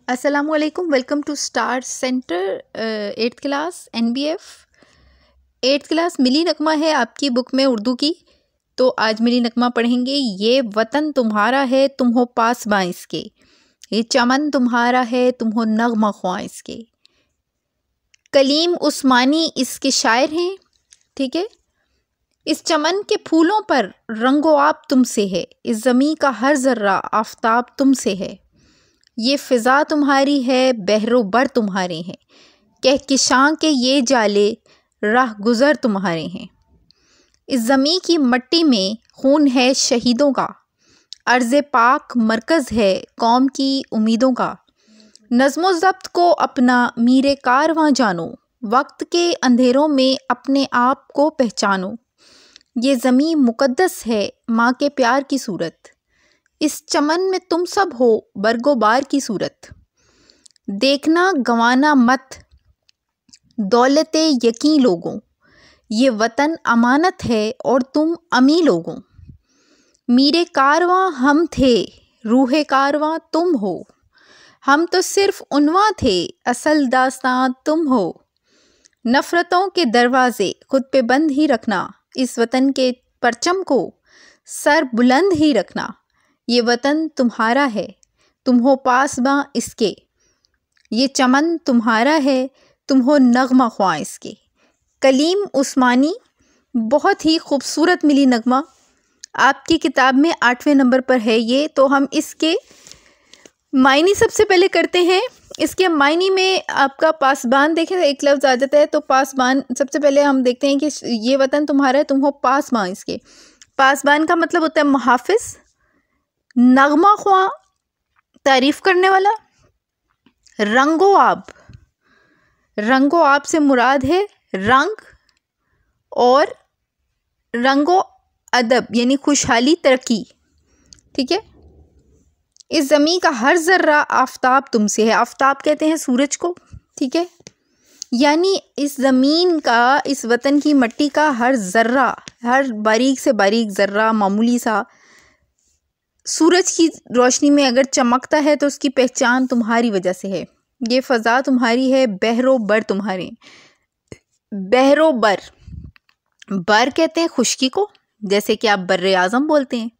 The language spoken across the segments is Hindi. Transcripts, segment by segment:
अस्सलामुअलैकुम। Welcome to star centre 8th class NBF 8th class. Milli नगमा है आपकी बुक में उर्दू की। तो आज मिली नगमा पढ़ेंगे। ये वतन तुम्हारा है तुम हो पासबां इसके, ये चमन तुम्हारा है तुम हो नगमा ख्वां इसके। कलीम उस्मानी इसके शायर हैं। ठीक है। इस चमन के फूलों पर रंगो आप तुमसे है, इस ज़मीं का हर जर्रा आफताब तुमसे है। ये फ़िज़ा तुम्हारी है बहरो बर तुम्हारे हैं, कहकशां के ये जाले राह गुज़र तुम्हारे हैं। इस ज़मीं की मट्टी में खून है शहीदों का, अर्ज़ पाक मरकज़ है कौम की उम्मीदों का। नज़्मो ज़ब्त को अपना मीरे कारवां जानो, वक्त के अंधेरों में अपने आप को पहचानो। ये ज़मीं मुक़द्दस है माँ के प्यार की सूरत, इस चमन में तुम सब हो बरगोबार की सूरत। देखना गंवाना मत दौलते यकीन लोगों, ये वतन अमानत है और तुम अमी लोगों। मीरे कारवां हम थे रूहे कारवां तुम हो, हम तो सिर्फ उन्वा थे असल दास्तां तुम हो। नफ़रतों के दरवाज़े खुद पे बंद ही रखना, इस वतन के परचम को सर बुलंद ही रखना। ये वतन तुम्हारा है तुम हो पासबां इसके, ये चमन तुम्हारा है तुम हो नगमा ख्वां इसके। कलीम उस्मानी। बहुत ही खूबसूरत मिली नगमा आपकी किताब में 8वें नंबर पर है ये। तो हम इसके मायनी सबसे पहले करते हैं। इसके मायनी में आपका पासबान देखें, एक लफ्ज़ आ जाता है तो पासबान सबसे पहले हम देखते हैं कि ये वतन तुम्हारा है तुम हो पासबां इसके। पासबान का मतलब होता है मुहाफ़िज़, नगमा ख्वां तारीफ़ करने वाला। रंगो आब, रंगो आब से मुराद है रंग और रंगो अदब यानी खुशहाली तरक्की। ठीक है। इस ज़मीं का हर ज़र्रा आफताब तुमसे है, आफताब कहते हैं सूरज को। ठीक है। यानी इस ज़मीन का, इस वतन की मट्टी का हर ज़र्रा, हर बारीक से बारीक ज़र्रा मामूली सा सूरज की रोशनी में अगर चमकता है तो उसकी पहचान तुम्हारी वजह से है। ये फ़ज़ा तुम्हारी है बहरो बर तुम्हारे। बहरो बर, बर कहते हैं खुशकी को, जैसे कि आप बर्रे आज़म बोलते हैं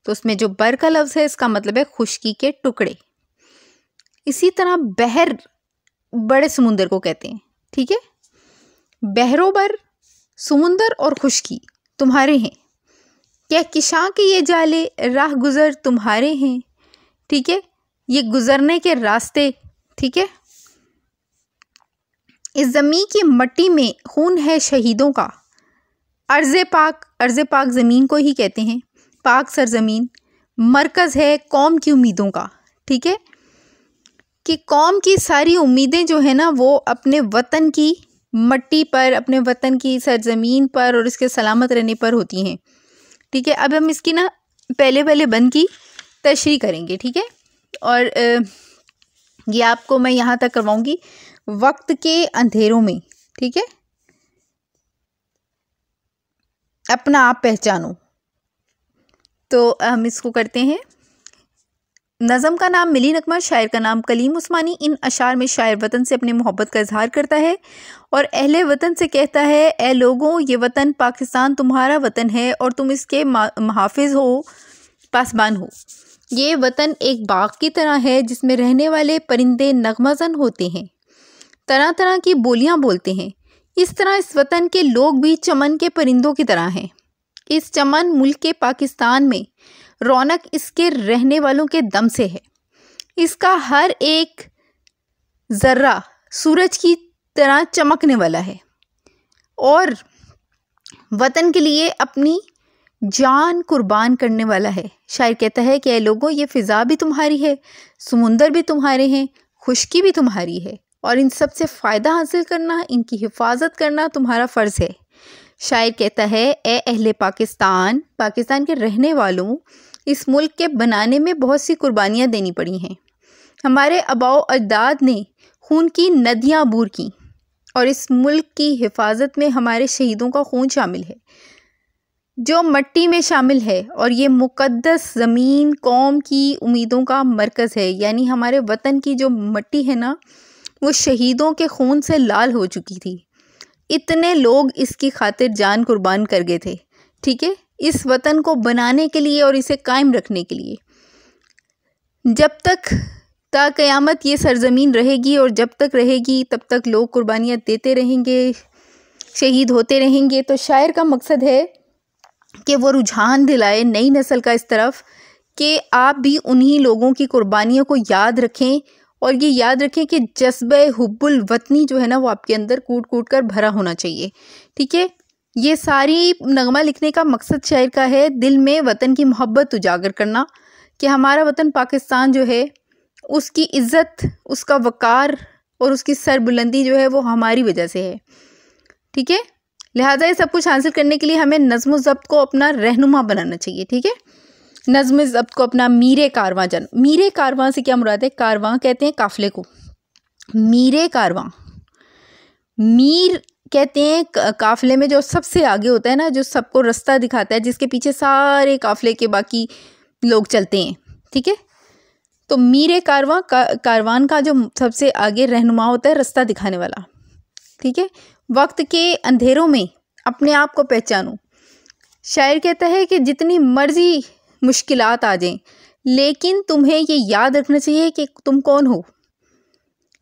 तो उसमें जो बर का लफ्ज़ है इसका मतलब है खुशकी के टुकड़े। इसी तरह बहर बड़े समुंदर को कहते हैं। ठीक है। बहरो बर समुंदर और खुशकी तुम्हारे हैं, कहकशां के ये जाले राह गुज़र तुम्हारे हैं। ठीक है। ये गुज़रने के रास्ते। ठीक है। इस ज़मीं की मट्टी में खून है शहीदों का, अर्ज़ पाक ज़मीन को ही कहते हैं, पाक सरज़मीन। मरकज़ है कौम की उम्मीदों का। ठीक है। कि कौम की सारी उम्मीदें जो है ना वो अपने वतन की मट्टी पर, अपने वतन की सरज़मीन पर और इसके सलामत रहने पर होती हैं। ठीक है। अब हम इसकी ना पहले बंद की तशरीह करेंगे। ठीक है। और ये आपको मैं यहाँ तक करवाऊँगी, वक्त के अंधेरों में। ठीक है। अपना आप पहचानो। तो हम इसको करते हैं। नज़म का नाम मिली नगमा, शायर का नाम कलीम उस्मानी। इन अशार में शायर वतन से अपने मोहब्बत का इजहार करता है और अहले वतन से कहता है, ए लोगों ये वतन पाकिस्तान तुम्हारा वतन है और तुम इसके मुहाफ़िज़ हो, पासबान हो। ये वतन एक बाग की तरह है जिसमें रहने वाले परिंदे नगमज़न होते हैं, तरह तरह की बोलियां बोलते हैं। इस तरह इस वतन के लोग भी चमन के परिंदों की तरह हैं। इस चमन मुल्क के पाकिस्तान में रौनक इसके रहने वालों के दम से है। इसका हर एक ज़र्रा सूरज की तरह चमकने वाला है और वतन के लिए अपनी जान कुर्बान करने वाला है। शायर कहता है कि ऐ लोगों ये फ़िज़ा भी तुम्हारी है, समुंदर भी तुम्हारे हैं, खुशकी भी तुम्हारी है और इन सब से फ़ायदा हासिल करना, इनकी हिफाजत करना तुम्हारा फ़र्ज़ है। शायर कहता है, ए अहले पाकिस्तान, पाकिस्तान के रहने वालों, इस मुल्क के बनाने में बहुत सी कुर्बानियाँ देनी पड़ी हैं। हमारे आबाओ अजदाद ने खून की नदियाँ बूर की और इस मुल्क की हिफाजत में हमारे शहीदों का खून शामिल है। जो मट्टी में शामिल है और ये मुक़द्दस ज़मीन कौम की उम्मीदों का मरकज़ है। यानी हमारे वतन की जो मट्टी है ना, वो शहीदों के खून से लाल हो चुकी थी। इतने लोग इसकी खातिर जान कुर्बान कर गए थे, ठीक है, इस वतन को बनाने के लिए और इसे कायम रखने के लिए। जब तक ता क़यामत ये सरज़मीन रहेगी और जब तक रहेगी तब तक लोग कुर्बानियाँ देते रहेंगे, शहीद होते रहेंगे। तो शायर का मकसद है कि वो रुझान दिलाए नई नस्ल का इस तरफ कि आप भी उन्हीं लोगों की कुर्बानियों को याद रखें और ये याद रखें कि जज्बे हुब्बुल वतनी जो है ना, वो आपके अंदर कूट कूट कर भरा होना चाहिए, ठीक है। ये सारी नगमा लिखने का मकसद शायर का है दिल में वतन की मोहब्बत उजागर करना कि हमारा वतन पाकिस्तान जो है, उसकी इज़्ज़त, उसका वक़ार और उसकी सरबुलंदी जो है वो हमारी वजह से है, ठीक है। लिहाजा ये सब कुछ हासिल करने के लिए हमें नज़्म व ज़ब्त को अपना रहनुमा बनाना चाहिए, ठीक है। नज़्म ज़ब्त को अपना मीरे कारवां जन। मीरे कारवां से क्या मुराद है? कारवां कहते हैं काफ़िले को, मीरे कारवां, मीर कहते हैं काफ़िले में जो सबसे आगे होता है ना, जो सबको रास्ता दिखाता है, जिसके पीछे सारे काफ़िले के बाकी लोग चलते हैं, ठीक है। तो मीरे कारवां कारवान का जो सबसे आगे रहनुमा होता है, रास्ता दिखाने वाला, ठीक है। वक्त के अंधेरों में अपने आप को पहचानो। शायर कहता है कि जितनी मर्जी मुश्किलात आ जाएं, लेकिन तुम्हें ये याद रखना चाहिए कि तुम कौन हो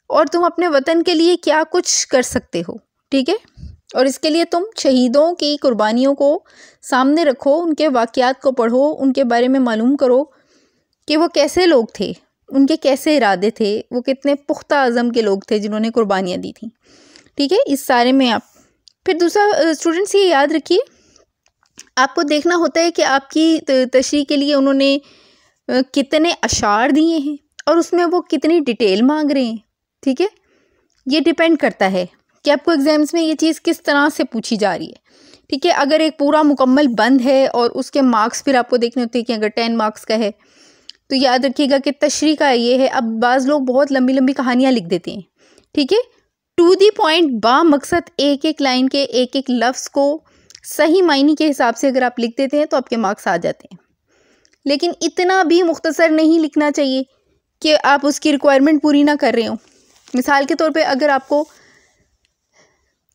और तुम अपने वतन के लिए क्या कुछ कर सकते हो, ठीक है। और इसके लिए तुम शहीदों की कुर्बानियों को सामने रखो, उनके वाक़यात को पढ़ो, उनके बारे में मालूम करो कि वो कैसे लोग थे, उनके कैसे इरादे थे, वो कितने पुख्ता अज़म के लोग थे जिन्होंने कुर्बानियाँ दी थी, ठीक है। इस सारे में आप फिर दूसरा स्टूडेंट्स ये याद रखिए, आपको देखना होता है कि आपकी तशरीह के लिए उन्होंने कितने अशार दिए हैं और उसमें वो कितनी डिटेल मांग रहे हैं, ठीक है। ये डिपेंड करता है कि आपको एग्ज़ाम्स में ये चीज़ किस तरह से पूछी जा रही है, ठीक है। अगर एक पूरा मुकम्मल बंद है और उसके मार्क्स फिर आपको देखने होते हैं कि अगर 10 मार्क्स का है तो याद रखिएगा कि तशरीह का ये है। अब बाज़ लोग बहुत लंबी लंबी कहानियाँ लिख देते हैं, ठीक है। टू दी पॉइंट, बा मकसद एक एक लाइन के एक एक लफ्ज़ को सही मायने के हिसाब से अगर आप लिख देते हैं तो आपके मार्क्स आ जाते हैं। लेकिन इतना भी मुख्तसर नहीं लिखना चाहिए कि आप उसकी रिक्वायरमेंट पूरी ना कर रहे हो। मिसाल के तौर पे अगर आपको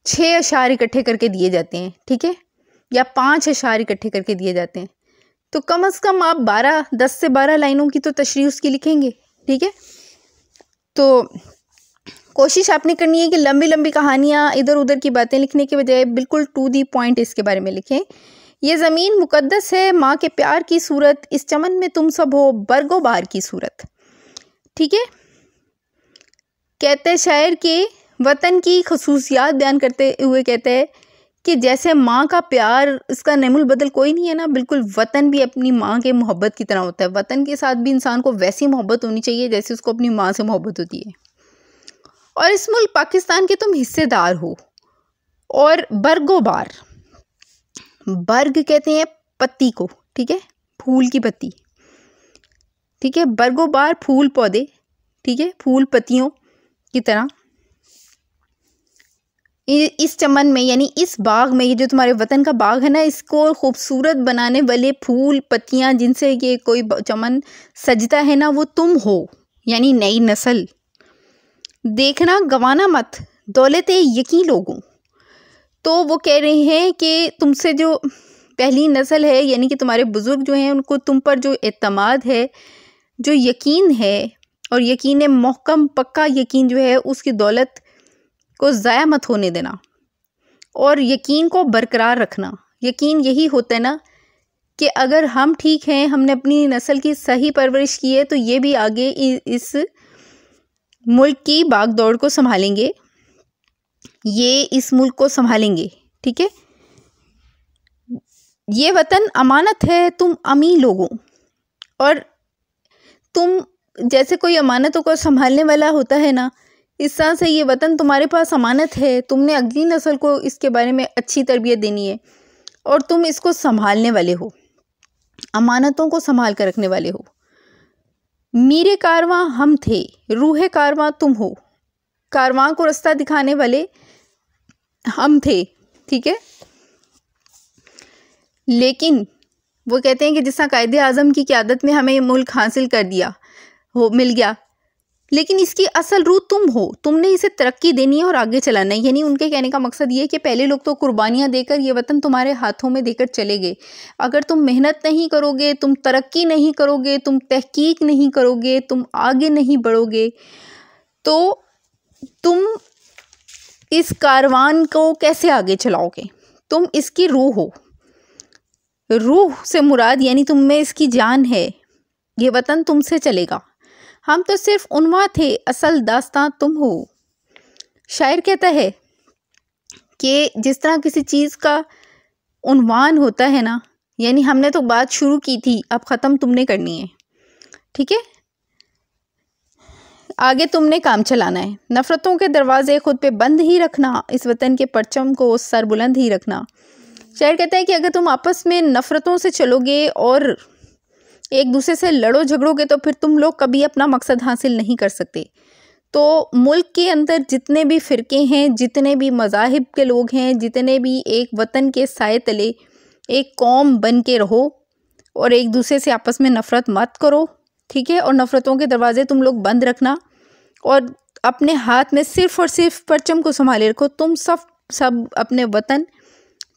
6 अशार इकट्ठे करके दिए जाते हैं, ठीक है, या 5 अशार इकट्ठे करके दिए जाते हैं, तो कम से कम आप 10 से 12 लाइनों की तो तशरीह उसकी लिखेंगे, ठीक है। तो कोशिश आपने करनी है कि लंबी लंबी कहानियाँ, इधर उधर की बातें लिखने के बजाय बिल्कुल टू दी पॉइंट इसके बारे में लिखें। ये ज़मीन मुक़द्दस है, माँ के प्यार की सूरत, इस चमन में तुम सब हो, बरगो बहार की सूरत, ठीक है। कहते शायर के वतन की खसूसियात बयान करते हुए कहते हैं कि जैसे माँ का प्यार, इसका नेमुल बदल कोई नहीं है ना, बिल्कुल वतन भी अपनी माँ के मोहब्बत की तरह होता है। वतन के साथ भी इंसान को वैसी मोहब्बत होनी चाहिए जैसे उसको अपनी माँ से मोहब्बत होती है। और इस मुल्क पाकिस्तान के तुम हिस्सेदार हो। और बरगोबार, बर्ग कहते हैं पत्ती को, ठीक है, फूल की पत्ती, ठीक है। बरगोबार फूल पौधे, ठीक है, फूल पत्तियों की तरह इस चमन में, यानी इस बाग में, ये जो तुम्हारे वतन का बाग है ना, इसको खूबसूरत बनाने वाले फूल पत्तियां जिनसे ये कोई चमन सजता है ना, वो तुम हो, यानी नई नस्ल। देखना गवाना मत दौलत यकीन लोगों। तो वो कह रहे हैं कि तुमसे जो पहली नस्ल है, यानी कि तुम्हारे बुज़ुर्ग जो हैं, उनको तुम पर जो एतमाद है, जो यकीन है, और यकीन महकम पक्का यकीन जो है, उसकी दौलत को ज़ाया मत होने देना और यकीन को बरकरार रखना। यकीन यही होता है ना कि अगर हम ठीक हैं, हमने अपनी नस्ल की सही परवरिश की है, तो ये भी आगे इस मुल्क की भागदौड़ को संभालेंगे, ये इस मुल्क को संभालेंगे, ठीक है। ये वतन अमानत है तुम अमी लोगों, और तुम जैसे कोई अमानतों को संभालने वाला होता है ना, इस तरह से ये वतन तुम्हारे पास अमानत है। तुमने अगली नस्ल को इसके बारे में अच्छी तरबियत देनी है और तुम इसको संभालने वाले हो, अमानतों को संभाल कर रखने वाले हो। मीरे कारवां हम थे, रूहे कारवां तुम हो। कारवां को रास्ता दिखाने वाले हम थे, ठीक है। लेकिन वो कहते हैं कि जिस तरह कायदे आज़म की क़यादत में हमें ये मुल्क हासिल कर दिया मिल गया, लेकिन इसकी असल रूह तुम हो, तुमने इसे तरक्की देनी है और आगे चलाना है। यानी उनके कहने का मकसद ये है कि पहले लोग तो कुर्बानियाँ देकर ये वतन तुम्हारे हाथों में देकर चले गए, अगर तुम मेहनत नहीं करोगे, तुम तरक्की नहीं करोगे, तुम तहकीक नहीं करोगे, तुम आगे नहीं बढ़ोगे, तो तुम इस कारवान को कैसे आगे चलाओगे। तुम इसकी रूह हो, रूह से मुराद यानी तुम में इसकी जान है, ये वतन तुमसे चलेगा, हम तो सिर्फ उन्वा थे, असल दास्तां तुम हो। शायर कहता है कि जिस तरह किसी चीज़ का उन्वान होता है ना, यानी हमने तो बात शुरू की थी, अब ख़त्म तुमने करनी है, ठीक है, आगे तुमने काम चलाना है। नफ़रतों के दरवाजे खुद पे बंद ही रखना, इस वतन के परचम को सर बुलंद ही रखना। शायर कहता है कि अगर तुम आपस में नफ़रतों से चलोगे और एक दूसरे से लड़ो झगड़ोगे तो फिर तुम लोग कभी अपना मकसद हासिल नहीं कर सकते। तो मुल्क के अंदर जितने भी फ़िरके हैं, जितने भी मज़ाहिब के लोग हैं, जितने भी एक वतन के साए तले एक कौम बन के रहो और एक दूसरे से आपस में नफ़रत मत करो, ठीक है, और नफ़रतों के दरवाज़े तुम लोग बंद रखना और अपने हाथ में सिर्फ़ और सिर्फ परचम को संभाले रखो। तुम सब अपने वतन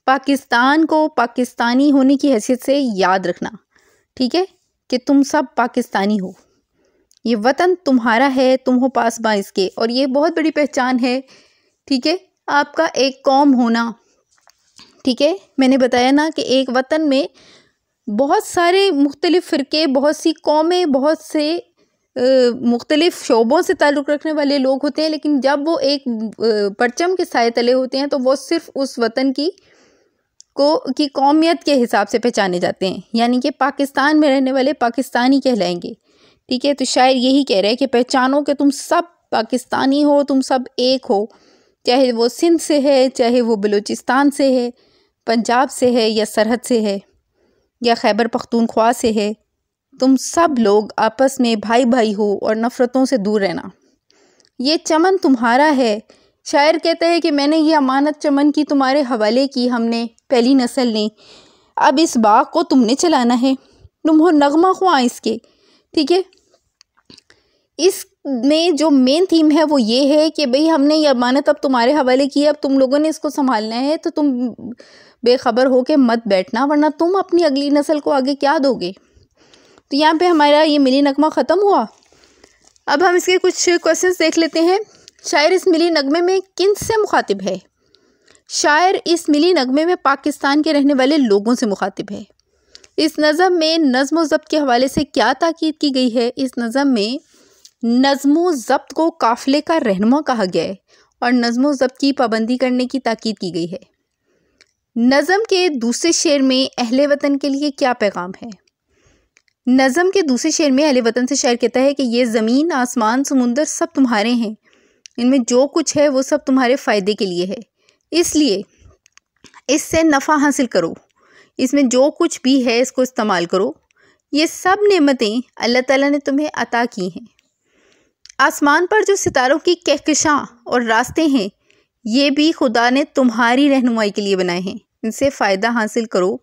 पाकिस्तान को पाकिस्तानी होने की हैसियत से याद रखना, ठीक है, कि तुम सब पाकिस्तानी हो, ये वतन तुम्हारा है, तुम हो पासबां इसके, और ये बहुत बड़ी पहचान है, ठीक है, आपका एक कौम होना, ठीक है। मैंने बताया ना कि एक वतन में बहुत सारे मुख्तलिफ़ फ़िरके, बहुत सी कौमें, बहुत से मुख्तलिफ़ शोबों से ताल्लुक़ रखने वाले लोग होते हैं, लेकिन जब वो एक परचम के साए तले होते हैं तो वो सिर्फ़ उस वतन की कौमियत के हिसाब से पहचाने जाते हैं, यानी कि पाकिस्तान में रहने वाले पाकिस्तानी कहलाएंगे, ठीक है। तो शायर यही कह रहे हैं कि पहचानो कि तुम सब पाकिस्तानी हो, तुम सब एक हो, चाहे वो सिंध से है, चाहे वो बलूचिस्तान से है, पंजाब से है, या सरहद से है, या खैबर पख्तूनख्वा से है, तुम सब लोग आपस में भाई भाई हो और नफ़रतों से दूर रहना, ये चमन तुम्हारा है। शायर कहता है कि मैंने ये अमानत चमन की तुम्हारे हवाले की, हमने पहली नस्ल ने, अब इस बाग को तुमने चलाना है, तुम हो नगमा ख्वां इसके, ठीक है। इसमें जो मेन थीम है वो ये है कि भाई हमने ये अमानत अब तुम्हारे हवाले की है, अब तुम लोगों ने इसको संभालना है, तो तुम बेखबर हो के मत बैठना, वरना तुम अपनी अगली नस्ल को आगे क्या दोगे। तो यहाँ पे हमारा ये मिली नगमा ख़त्म हुआ। अब हम इसके कुछ क्वेश्चंस देख लेते हैं। शायर इस मिली नगमे में किन से मुखातिब है। शायर इस मिली नगमे में पाकिस्तान के रहने वाले लोगों से मुखातिब है। इस नज़म में नज़्म व ज़ब्त के हवाले से क्या ताकीद की गई है। इस नज़म में नज़्म व ज़ब्त को काफ़िले का रहनुमा कहा गया है और नज़्म व ज़ब्त की पाबंदी करने की ताकीद की गई है। नज़म के दूसरे शेर में अहले वतन के लिए क्या पैगाम है। नज़म के दूसरे शेर में अहले वतन से शायर कहता है कि ये ज़मीन, आसमान, समुंदर सब तुम्हारे हैं, इनमें जो कुछ है वो सब तुम्हारे फ़ायदे के लिए है, इसलिए इससे नफ़ा हासिल करो, इसमें जो कुछ भी है इसको इस्तेमाल करो। ये सब नेमतें अल्लाह ताला ने तुम्हें अता की हैं। आसमान पर जो सितारों की कहकशां और रास्ते हैं, ये भी खुदा ने तुम्हारी रहनुमाई के लिए बनाए हैं, इनसे फ़ायदा हासिल करो,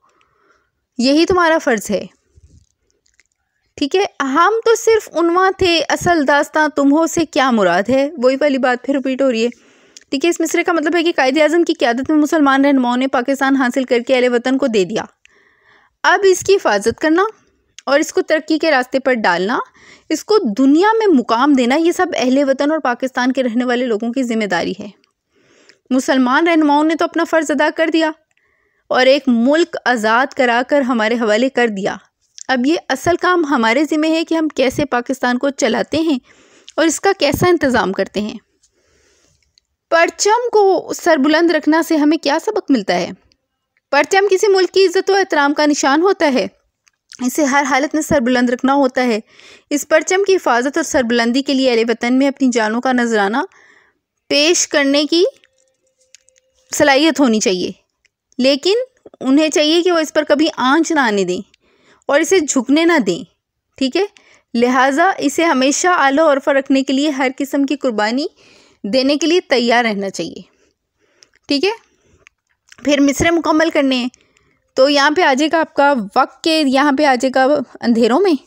यही तुम्हारा फ़र्ज़ है, ठीक है। हम तो सिर्फ उन्वा थे, असल दास्तां तुम हो से क्या मुराद है। वही वाली बात फिर रिपीट हो रही है, ठीक है। इस मिसरे का मतलब है कि कायदे आज़म की क़यादत में मुसलमान रहनुमाओं ने पाकिस्तान हासिल करके अहले वतन को दे दिया। अब इसकी हिफाजत करना और इसको तरक्की के रास्ते पर डालना, इसको दुनिया में मुकाम देना, ये सब अहले वतन और पाकिस्तान के रहने वाले लोगों की जिम्मेदारी है। मुसलमान रहनुमाओं ने तो अपना फ़र्ज़ अदा कर दिया और एक मुल्क आज़ाद करा कर हमारे हवाले कर दिया। अब ये असल काम हमारे ज़िम्मे है कि हम कैसे पाकिस्तान को चलाते हैं और इसका कैसा इंतज़ाम करते हैं। परचम को सरबुलंद रखना से हमें क्या सबक मिलता है। परचम किसी मुल्क की इज़्ज़त व एहतराम का निशान होता है, इसे हर हालत में सरबुलंद रखना होता है। इस परचम की हिफाजत और सरबुलंदी के लिए अहले वतन में अपनी जानों का नजराना पेश करने की सलाहियत होनी चाहिए, लेकिन उन्हें चाहिए कि वो इस पर कभी आंच ना आने दें और इसे झुकने ना दें, ठीक है। लिहाजा इसे हमेशा आला औरफा रखने के लिए हर किस्म की कुर्बानी देने के लिए तैयार रहना चाहिए, ठीक है। फिर मिसरे मुकम्मल करने हैं तो यहाँ पे आ जाएगा आपका वक्त के, यहाँ पे आ जाएगा अंधेरों में।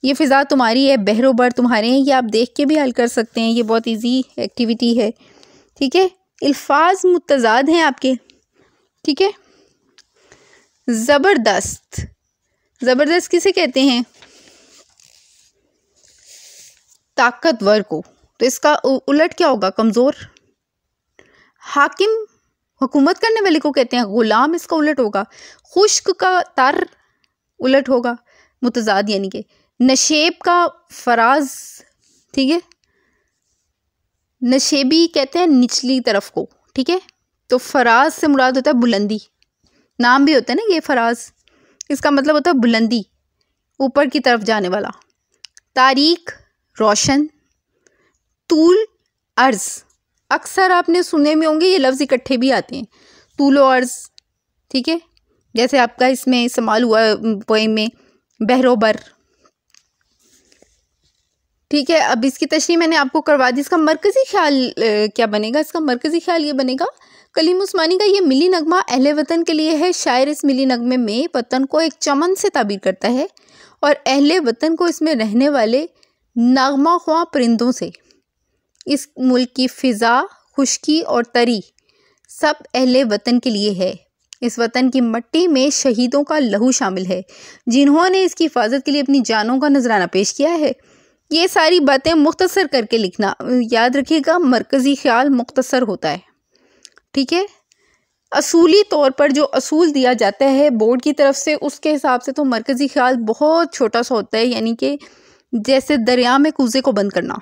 ये फ़िज़ा तुम्हारी है, बहरोबर तुम्हारे हैं। ये आप देख के भी हल कर सकते हैं, ये बहुत इजी एक्टिविटी है। ठीक है, अल्फाज मुतज़ाद हैं आपके। ठीक है, ज़बरदस्त, ज़बरदस्त किसे कहते हैं? ताकतवर को। तो इसका उलट क्या होगा? कमज़ोर। हाकिम, हुकूमत करने वाले को कहते हैं गुलाम, इसका उलट होगा। खुश्क का तर उलट होगा, मुतज़ाद यानी कि। नशेब का फराज, ठीक है, नशेबी कहते हैं निचली तरफ को। ठीक है, तो फराज से मुराद होता है बुलंदी, नाम भी होता है ना ये फराज, इसका मतलब होता है बुलंदी, ऊपर की तरफ जाने वाला। तारीख, रोशन। तूल, अर्ज़, अक्सर आपने सुने में होंगे, ये लफ्ज़ इकट्ठे भी आते हैं, तूल और अर्ज़। ठीक है, जैसे आपका इसमें इस्तेमाल हुआ पोएम में बहरोबर। ठीक है, अब इसकी तशरीह मैंने आपको करवा दी। इसका मरकज़ी ख्याल क्या बनेगा? इसका मरकज़ी ख्याल ये बनेगा, कलीम उस्मानी का ये मिली नगमा अहले वतन के लिए है। शायर इस मिली नगमे में वतन को एक चमन से ताबीर करता है और अहले वतन को इसमें रहने वाले नगमा ख्वाह परिंदों से। इस मुल्क की फ़िज़ा, खुश्की और तरी सब अहले वतन के लिए है। इस वतन की मट्टी में शहीदों का लहू शामिल है, जिन्होंने इसकी हिफाजत के लिए अपनी जानों का नजराना पेश किया है। ये सारी बातें मुख्तसर करके लिखना, याद रखिएगा मरकज़ी ख्याल मुख्तसर होता है। ठीक है, असूली तौर पर जो असूल दिया जाता है बोर्ड की तरफ से, उसके हिसाब से तो मरकज़ी ख्याल बहुत छोटा सा होता है, यानी कि जैसे दरिया में कूज़े को बंद करना।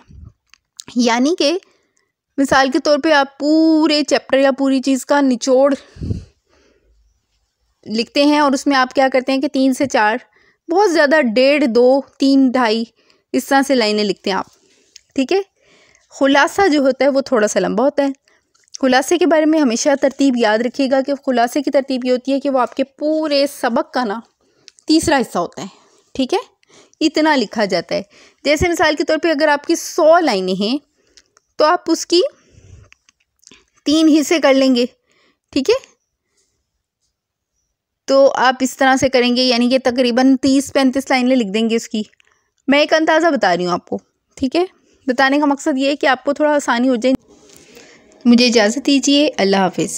यानी कि मिसाल के तौर पे आप पूरे चैप्टर या पूरी चीज़ का निचोड़ लिखते हैं और उसमें आप क्या करते हैं कि 3 से 4, बहुत ज़्यादा 1.5, 2, 3, 2.5 इस तरह से लाइनें लिखते हैं आप। ठीक है, खुलासा जो होता है वो थोड़ा सा लंबा होता है। खुलासे के बारे में हमेशा तरतीब याद रखिएगा कि खुलासे की तरतीब ये होती है कि वो आपके पूरे सबक का ना तीसरा हिस्सा होता है। ठीक है, इतना लिखा जाता है। जैसे मिसाल के तौर पे अगर आपकी 100 लाइनें हैं तो आप उसकी 3 हिस्से कर लेंगे। ठीक है, तो आप इस तरह से करेंगे, यानी कि तकरीबन 30-35 लाइनें लिख देंगे उसकी। मैं एक अंदाज़ा बता रही हूँ आपको। ठीक है, बताने का मकसद ये है कि आपको थोड़ा आसानी हो जाए। मुझे इजाज़त दीजिए, अल्लाह हाफिज़।